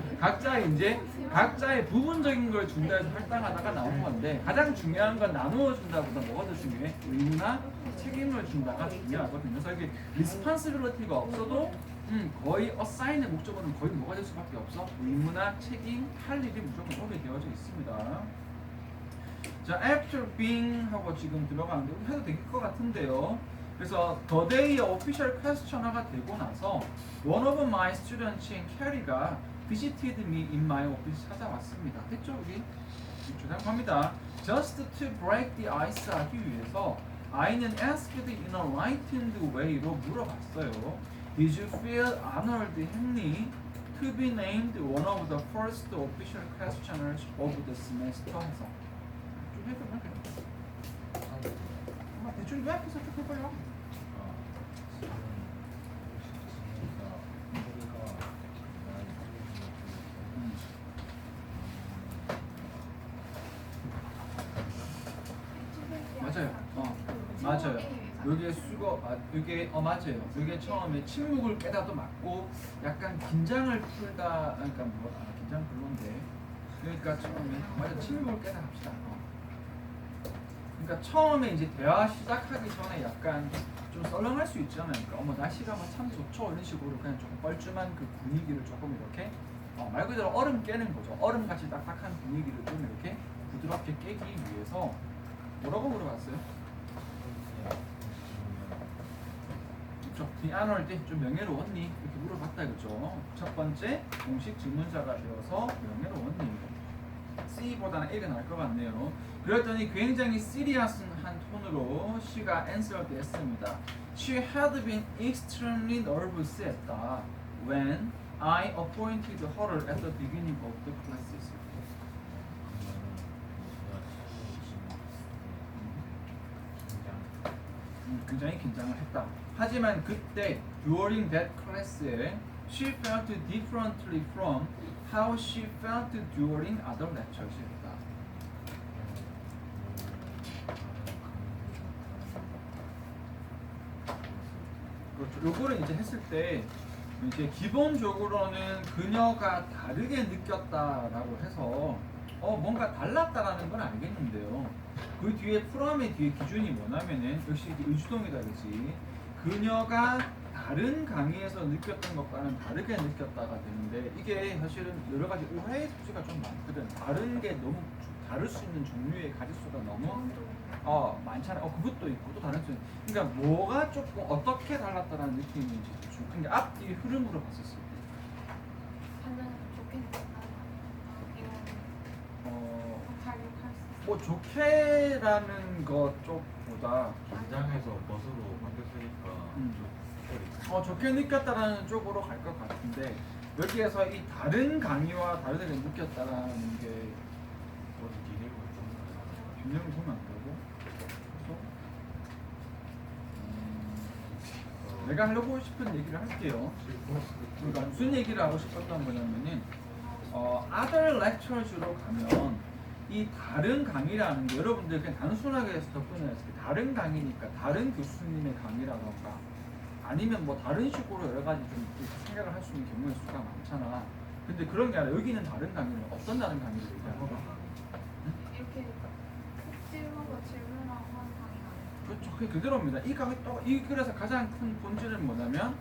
Speaker 1: 각자의 부분적인 걸 준다 해서 할당하다가 나온 건데 가장 중요한 건 나누어 준다보다 뭐가 더 중요해? 의무나 책임을 준다가 중요하거든요. 그래서 이게 responsibility가 없어도 거의 assign의 목적어는 거의 뭐가 될 수밖에 없어? 의무나 책임, 할 일이 무조건 오게 되어져 있습니다. 자, after being 하고 지금 들어가는데 해도 될 것 같은데요. 그래서 the day official questioner가 되고 나서 one of my students인 캐리가 visited me in my office 찾아왔습니다. 됐죠? 여기 주장합니다. Just to break the ice 하기 위해서 I는 asked in a lightened way로 물어봤어요. Did you feel honored, 했니? To be named one of the first official questioners of the semester 해서 좀 해보면 돼요. 대충 요약해서 쭉 해볼래요? 맞아요. 여기에 맞아요. 여기에 처음에 침묵을 깨다도 맞고 약간 긴장을 풀다, 그러니까 긴장 별론데. 그러니까 처음에 맞아 침묵을 깨다 합시다. 그러니까 처음에 이제 대화 시작하기 전에 약간 좀 썰렁할 수 있잖아요. 그러니까 날씨가 참 좋죠 이런 식으로 그냥 조금 뻘쭘한 그 분위기를 조금 이렇게 말 그대로 얼음 깨는 거죠. 얼음 같이 딱딱한 분위기를 좀 이렇게 부드럽게 깨기 위해서 뭐라고 물어봤어요? 그렇죠. The honored 좀 명예로웠니? 이렇게 물어봤다 그죠? 첫 번째 공식 질문자가 되어서 명예로웠니? C보다는 A가 나을 것 같네요. 그랬더니 굉장히 serious한 톤으로 she가 answered 했습니다. She had been extremely nervous 했다. When I appointed her at the beginning of the classes. 굉장히 긴장을 했다. 하지만 그때 during that class에 she felt differently from how she felt during other lectures 했다. 그렇죠. 요거를 이제 했을 때 이제 기본적으로는 그녀가 다르게 느꼈다라고 해서 뭔가 달랐다라는 건 알겠는데요. 그 뒤에 프롬의 뒤에 기준이 뭐냐면은 역시 이제 의주동이다 그지. 그녀가 다른 강의에서 느꼈던 것과는 다르게 느꼈다가 되는데 이게 사실은 여러 가지 오해의 소지가 좀 많거든. 다른 게 너무 다를 수 있는 종류의 가짓수가 너무 많잖아요. 그것도 있고 또 다른 수. 그러니까 뭐가 조금 어떻게 달랐다라는 느낌인지 대충. 그러니까 앞뒤 흐름으로 봤었을 때.
Speaker 2: 하면 좋겠다.
Speaker 1: 뭐 좋게라는 것 쪽보다
Speaker 3: 긴장해서 멋으로 바뀌었으니까
Speaker 1: 좋게 느꼈다라는 쪽으로 갈 것 같은데 여기에서 이 다른 강의와 다르게 느꼈다라는 게
Speaker 3: 어디 기능을 좀
Speaker 1: 균형을 보면 안 되고 그래서 내가 하려고 싶은 얘기를 할게요. 그러니까 무슨 얘기를 하고 싶었던 거냐면은 other lectures로 가면 이 다른 강의라는 게 여러분들 그냥 단순하게 접근했을 때 다른 강의니까 다른 교수님의 강의라던가 아니면 뭐 다른 식으로 여러 가지 좀 생각을 할 수 있는 경우의 수가 많잖아. 근데 그런 게 아니라 여기는 다른 강의는 어떤 다른 강의를 얘기하는 거야?
Speaker 2: 이렇게 찔러서 질문하고 하는 강의가 아니에요.
Speaker 1: 그렇죠. 그게 그대로입니다. 이 글에서 가장 큰 본질은 뭐냐면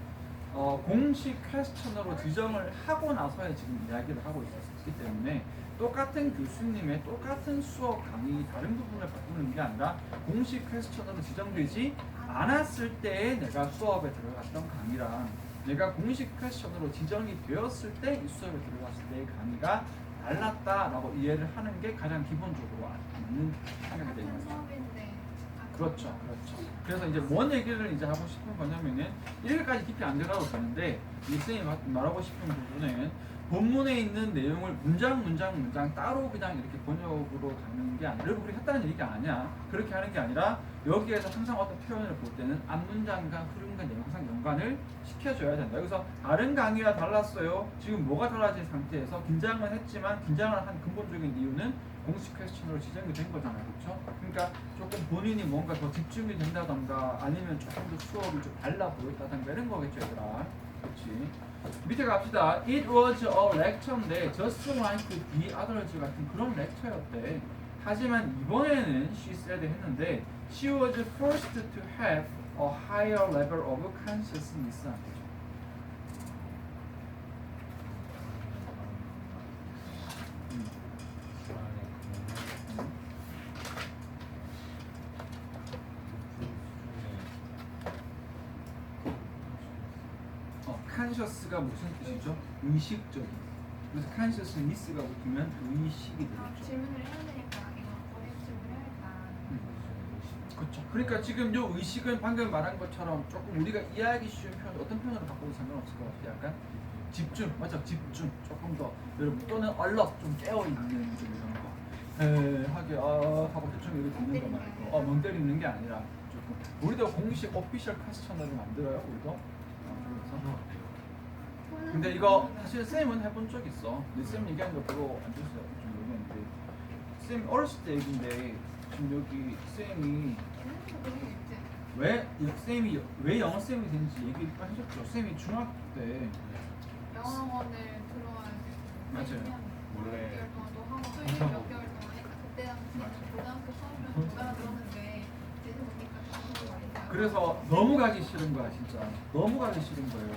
Speaker 1: 공식 퀘스천으로 지정을 하고 나서야 지금 이야기를 하고 있었기 때문에 똑같은 교수님의 똑같은 수업 강의 다른 부분을 바꾸는 게 아니라 공식 퀘스천으로 지정되지 않았을 때에 내가 수업에 들어갔던 강의랑 내가 공식 퀘스천으로 지정이 되었을 때 이 수업에 들어갔을 때의 강의가 달랐다라고 이해를 하는 게 가장 기본적으로 맞는 생각이 되는
Speaker 2: 같은
Speaker 1: 거죠.
Speaker 2: 수업인데
Speaker 1: 그렇죠. 그래서 이제 뭔 얘기를 이제 하고 싶은 거냐면은 이렇게까지 깊이 안 들어가도 되는데 이 쌤이 말하고 싶은 부분은 본문에 있는 내용을 문장 따로 그냥 이렇게 번역으로 가는 게 아니라 그렇게 했다는 얘기가 아니야. 그렇게 하는 게 아니라 여기에서 항상 어떤 표현을 볼 때는 앞문장과 후문장 내용 항상 연관을 시켜줘야 된다. 여기서 다른 강의와 달랐어요. 지금 뭐가 달라진 상태에서 긴장은 했지만 긴장을 한 근본적인 이유는 공식 퀘스천으로 지정이 된 거잖아요. 그렇죠? 그러니까 조금 본인이 뭔가 더 집중이 된다던가 아니면 조금 더 수업이 좀 달라 보였다던가 이런 거겠죠, 얘들아. 그렇지? 밑에 갑시다. It was a lecture인데 just like the others 같은 그런 lecture였대. 하지만 이번에는 she said 했는데 she was forced to have a higher level of consciousness. conscious가 무슨 뜻이죠? 의식적인. 그래서 consciousness가 붙으면 의식이 되겠죠.
Speaker 2: 질문을 해야 되니까 이거 어렵게 해야겠다.
Speaker 1: 그렇죠. 그러니까 지금 요 의식은 방금 말한 것처럼 조금 우리가 이해하기 쉬운 표현, 어떤 표현으로 바꿔도 상관없을 것 같아요. 약간 집중, 맞아, 집중. 조금 더 여러분 또는 alert, 좀 깨어 있는 좀 이런 거. 하게 하고 대충 이렇게 듣는 거 말고, 멍 때리는 게 아니라 조금. 우리도 공식 오피셜 퀘스천을 만들어요, 우리도. 그래서. 근데 이거 사실 쌤은 해본 적 있어. 근데 쌤 얘기하는 거 별로 안 좋았어요. 좀 모르겠는데 쌤 어렸을 때 얘기인데 지금 여기 쌤이 왜 영어 쌤이 된지 얘기를 하셨죠. 쌤이 중학교 때
Speaker 2: 영어원을 들어와야 돼.
Speaker 1: 맞아요.
Speaker 3: 원래
Speaker 2: 몇 개월 동안도 하고 수익 몇 개월 동안 했고 그때 당시에는 고등학교 처음이면 못 알아들었는데 이제 보니까 그런 거 많이
Speaker 1: 그래서 너무 가기 싫은 거야 진짜. 너무 가기 싫은 거예요.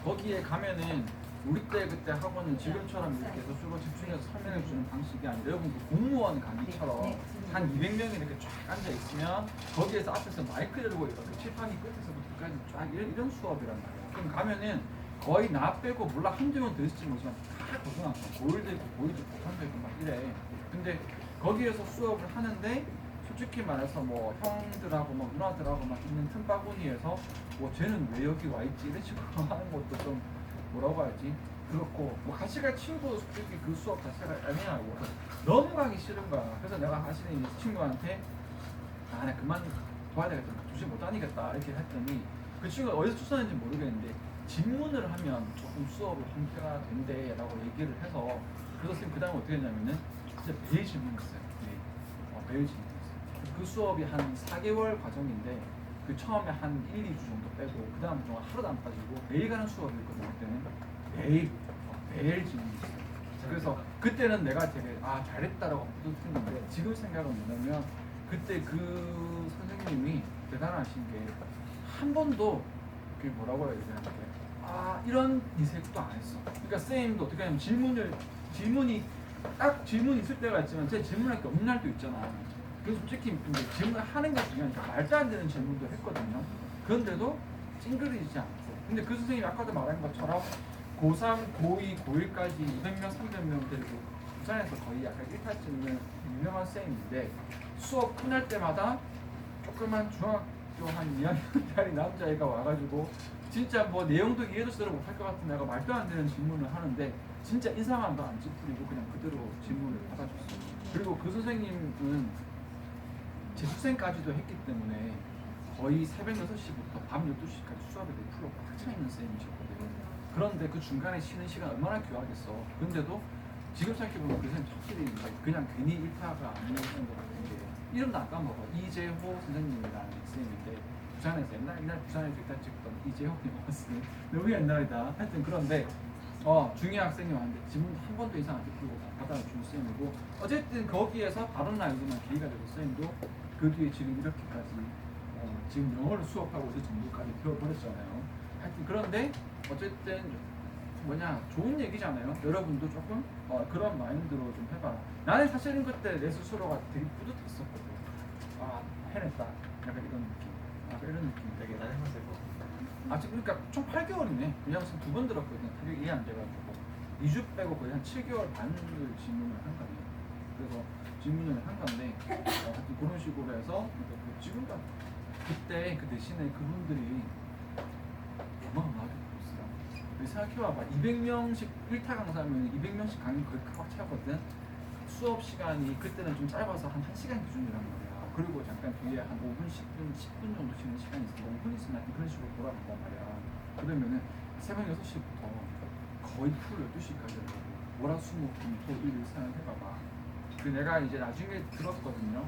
Speaker 1: 거기에 가면은 우리 때 그때 학원은 지금처럼 이렇게 해서 주로 집중해서 설명해 주는 방식이 아니라 여러분 그 공무원 강의처럼 한 200명이 이렇게 쫙 앉아 있으면 거기에서 앞에서 마이크 들고 이렇게 칠판이 끝에서부터 끝까지 쫙 이런 수업이란 말이야. 그럼 가면은 거의 나 빼고 몰라 한두 명 더 있을지 모르지만 다 고등학교 고일도 있고 고일도 고삼도 있고 막 이래. 근데 거기에서 수업을 하는데 솔직히 말해서 뭐 형들하고 뭐 누나들하고 막 있는 틈바구니에서 뭐 쟤는 왜 여기 와 있지 이런 식으로 하는 것도 좀 뭐라고 하지 그렇고 뭐 같이 갈 친구도 솔직히 그 수업 자체가 애매하고 너무 가기 싫은 거야. 그래서 내가 사실은 이 친구한테 나 그만 봐야 되겠다 조심 못 다니겠다 이렇게 했더니 그 친구가 어디서 추천했는지 모르겠는데 질문을 하면 조금 수업을 형태가 된대 라고 얘기를 해서 그래서 선생님 그 다음에 어떻게 했냐면은 진짜 매일 질문했어요. 매일 질문. 그 수업이 한 4개월 과정인데 그 처음에 한 1, 2주 정도 빼고 그 다음 동안 하루도 안 빠지고 매일 가는 수업이었거든요. 그때는 매일 질문했어요. 그래서 그때는 내가 되게 잘했다라고 뿌듯했는데 지금 생각은 뭐냐면 그때 그 선생님이 대단하신 게 한 번도 그게 뭐라고 해야 되나 이런 이색도 안 했어. 그러니까 쌤도 어떻게 하냐면 질문이 딱 질문이 있을 때가 있지만 제 질문할 게 없는 날도 있잖아. 그래서 솔직히 이제 질문을 하는 게 중요하니까 말도 안 되는 질문도 했거든요. 그런데도 찡그리지 않고. 근데 그 선생님이 아까도 말한 것처럼 고3, 고2, 고1까지 200명, 300명 데리고 부산에서 거의 약간 1타 찍는 유명한 쌤인데 수업 끝날 때마다 조그만 중학교 한 2학년짜리 남자애가 와가지고 진짜 뭐 내용도 이해도 제대로 못할 것 같은 애가 말도 안 되는 질문을 하는데 진짜 인상만도 안 찌푸리고 그냥 그대로 질문을 받아줬어요. 그리고 그 선생님은 재수생까지도 했기 때문에 거의 새벽 6시부터 밤 12시까지 수업에 100% 꽉 차 있는 쌤이셨거든요. 그런데 그 중간에 쉬는 시간 얼마나 귀하겠어. 근데도 지금 생각해보면 그 선생님 확실히 그냥 괜히 일타가 아니었던 것 같은 게 이름도 안 까먹어. 이재호 선생님이라는 쌤인데 부산에서 옛날 부산에서 일단 찍던 이재호님 왔으니 너무 옛날이다. 하여튼 그런데 중위 학생이 왔는데 지금 한 번도 이상 안 풀고 받아준 쌤이고 어쨌든 거기에서 바른 나이지만 기회가 되고 쌤도 그 뒤에 지금 이렇게까지 지금 영어를 수업하고 있을 정도까지 되어버렸잖아요. 하여튼 그런데 어쨌든 좋은 얘기잖아요. 여러분도 조금 그런 마인드로 좀 해봐라. 나는 사실은 그때 내 스스로가 되게 뿌듯했었거든. 해냈다. 약간 이런 느낌. 이런 느낌.
Speaker 3: 되게 짜증났을 것 같아요.
Speaker 1: 그러니까 총 8개월이네. 그냥 무슨 2번 들었거든. 되게 이해 안 돼가지고 2주 빼고 거의 한 7개월 반을 질문을 한 거네. 그래서 질문을 한 건데 하여튼 그런 식으로 해서 지금도 그때 그 대신에 그분들이 어마어마하게 보였어요. 생각해봐봐. 200명씩 1타 강사면 200명씩 강의 거의 꽉 차거든. 수업 시간이 그때는 좀 짧아서 한 1시간 기준이란 말이야. 그리고 잠깐 뒤에 한 5분, 10분 정도 쉬는 시간이 있어. 너무 흔히 있으면 그런 식으로 돌아간단 말이야. 그러면은 새벽 6시부터 거의 풀 12시까지 하고 월화수목금토일을 생각해봐봐. 그 내가 이제 나중에 들었거든요.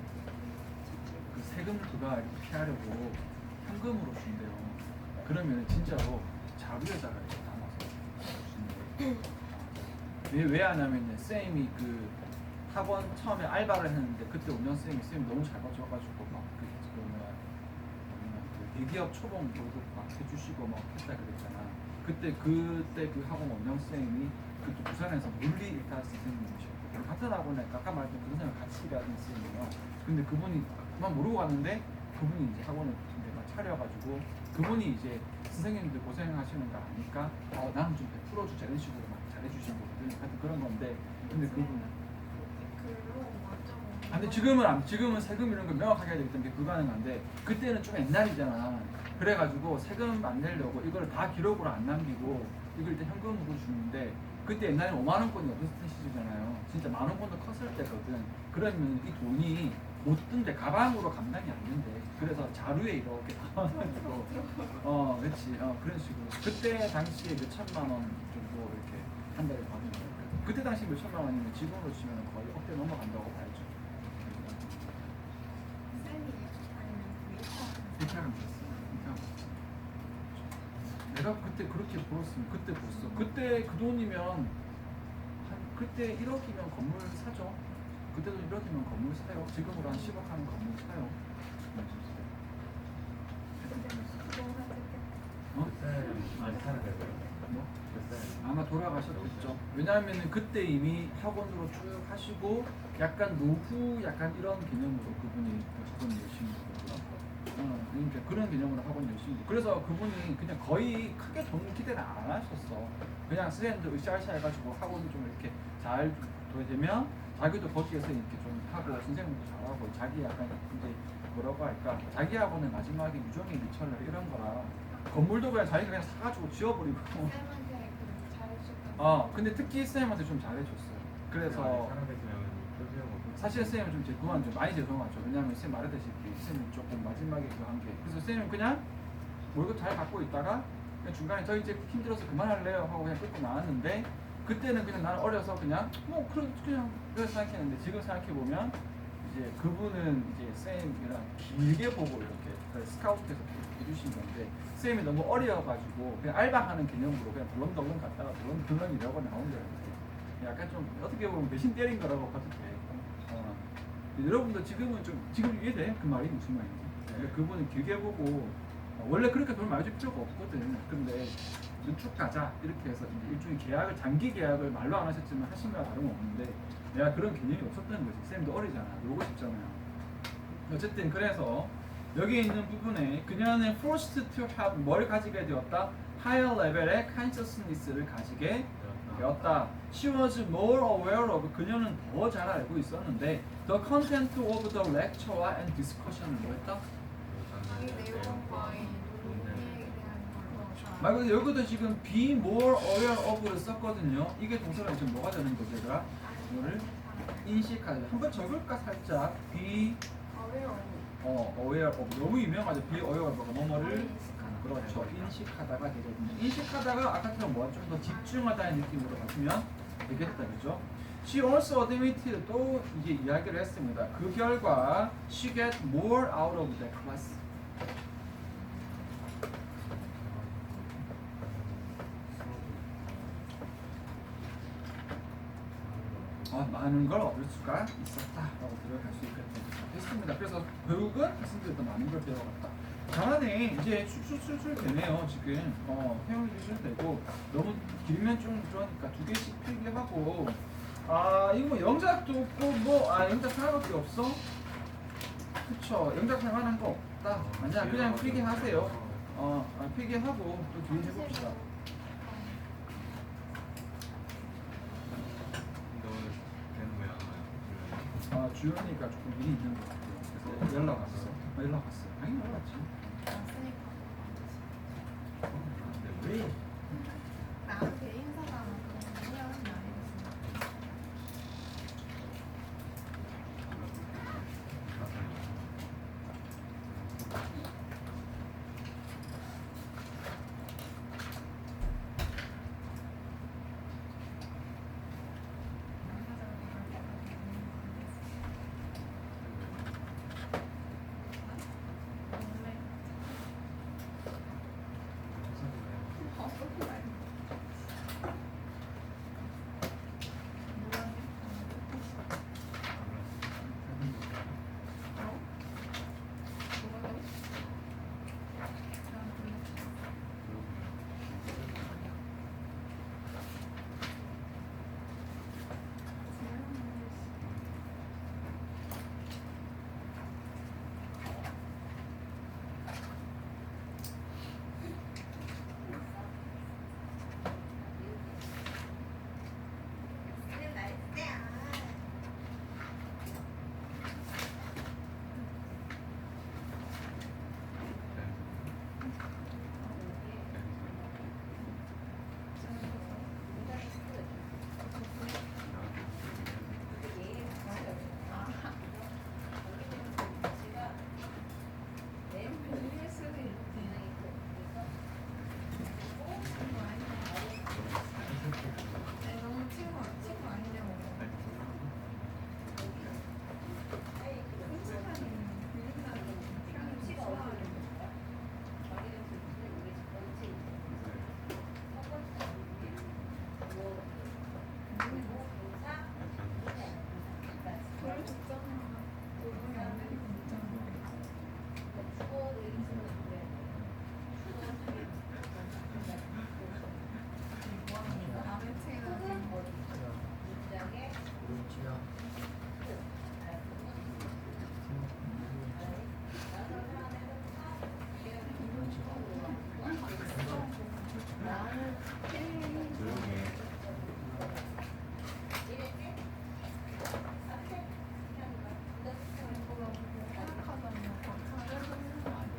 Speaker 1: 그 세금 그가 이렇게 피하려고 현금으로 준대요. 그러면 진짜로 자루에다가 이렇게 담아서 준대. 왜 하냐면 쌤이 그 학원 처음에 알바를 했는데 그때 운영쌤이 너무 잘 봐줘가지고 막그 대기업 초봉 월급 막 해주시고 막 했다 그랬잖아. 그때 그 학원 원장쌤이 그때 부산에서 물리 일타 선생님이셨고 같은 학원에 아까 말했던 그 선생님 같이 일하던 쌤이에요. 근데 그분이 그만 모르고 갔는데 그분이 이제 학원을 이제 막 차려가지고 그분이 이제 선생님들 고생하시는 거 아니까 나는 좀 풀어주자 이런 식으로 막 잘해주신 거거든. 하여튼 그런 건데 근데 그분은 근데 지금은 세금 이런 거 명확하게 해야 되기 때문에 불가능한데 그때는 좀 옛날이잖아. 그래가지고 세금 안 내려고 이걸 다 기록으로 안 남기고 이걸 일단 현금으로 주는데 그때 옛날에 5만 원권이 없었던 시절이잖아요. 진짜 만 원권도 컸을 때거든. 그러면 이 돈이 못 든대 가방으로 감당이 안 된대. 그래서 자루에 이렇게 담아가지고 그렇지 그런 식으로 그때 당시에 몇 천만 원 정도 이렇게 한 달에 받는 거예요. 그때 당시 몇 천만 원이면 지금으로 치면 거의 억대 넘어간다고 봐야죠. 내가 그때 그렇게 벌었으면 그때 벌었어. 그때 그 돈이면 그때 1억이면 건물 사죠. 그때도 1억이면 건물 사요. 지금으로 한 10억 하는 건물 사요.
Speaker 3: 아직 살아계세요?
Speaker 1: 뭐? 아마 돌아가셨겠죠. 왜냐하면 그때 이미 학원으로 쭉 하시고 약간 노후 약간 이런 개념으로 그분이 학원 열심히 하더라고요. 그러니까 그런 개념으로 학원 열심히. 그래서 그분이 그냥 거의 크게 돈 기대는 안 하셨어. 그냥 선생님들 으쌰으쌰 해가지고 학원을 좀 이렇게 잘 되면 자기도 거기에서 이렇게 좀 하고 선생님도 잘하고 자기 약간 이제 뭐라고 할까 자기 학원은 마지막에 유종의 미천을 이런 거라 건물도 그냥 자기가 그냥 사가지고 지어버리고. 근데 특히 쌤한테 좀 잘해줬어요. 그래서 사실 쌤은 좀 그만 좀 많이 죄송하죠. 왜냐하면 쌤 말했다시피 쌤은 조금 마지막에 그 한 게. 그래서 쌤은 그냥 월급 잘 받고 있다가 그냥 중간에 저 이제 힘들어서 그만할래요 하고 그냥 끊고 나왔는데 그때는 그냥 나는 어려서 그냥 그냥 그래서 생각했는데 지금 생각해 보면 이제 그분은 이제 쌤이랑 길게 보고 이렇게 스카우트해서 해주신 건데 쌤이 너무 어려가지고 그냥 알바하는 개념으로 그냥 덜렁덜렁 갔다가 덜렁덜렁 이라고 나온 거예요. 약간 좀 어떻게 보면 배신 때린 거라고 봐도 돼. 여러분도 지금 이해돼? 그 말이 무슨 말인지. 근데 그분은 길게 보고 원래 그렇게 돈 많이 줄 필요가 없거든. 근데 쭉 가자 이렇게 해서 이제 일종의 계약을 장기 계약을 말로 안 하셨지만 하신 거랑 다름없는데 내가 그런 개념이 없었다는 거지. 쌤도 어리잖아. 놀고 싶잖아요. 어쨌든 그래서 여기 있는 부분에 그녀는 forced to have 뭘 가지게 되었다? higher level의 consciousness를 가지게 되었다. She was more aware of 그녀는 더 잘 알고 있었는데 the content of the lecture와 and discussion은 뭐였다? 말 그대로 여기도 지금 be more aware of를 썼거든요. 이게 동사가 지금 뭐가 되는 거죠? 제가 이거를 인식하자. 한번 적을까 살짝 be aware of 너무 유명하죠. be aware of가 뭐뭐를 그렇죠. 인식하다가 되거든요. 인식하다가 아까처럼 뭐 좀 더 집중하다는 느낌으로 가시면 되겠다, 그죠? She also admitted 또 이제 이야기를 했습니다. 그 결과 she get more out of the class. 많은 걸 얻을 수가 있었다라고 들어갈 수 있겠습니다. 그래서 결국은 학생들도 많은 걸 배워갔다. 잘하네. 이제 술술 되네요. 지금 회원이 되고 너무 길면 좀 그러니까 2개씩 필기하고 이거 뭐 영작도 없고 영작 하나밖에 없어? 그쵸. 영작 할 만한 거 없다. 아니야. 그냥 필기하세요. 필기하고 또 뒤에 해봅시다. 주연이가 조금 일이 있는 것 같아요. 그래서 연락 왔어. 당연히 연락 왔지.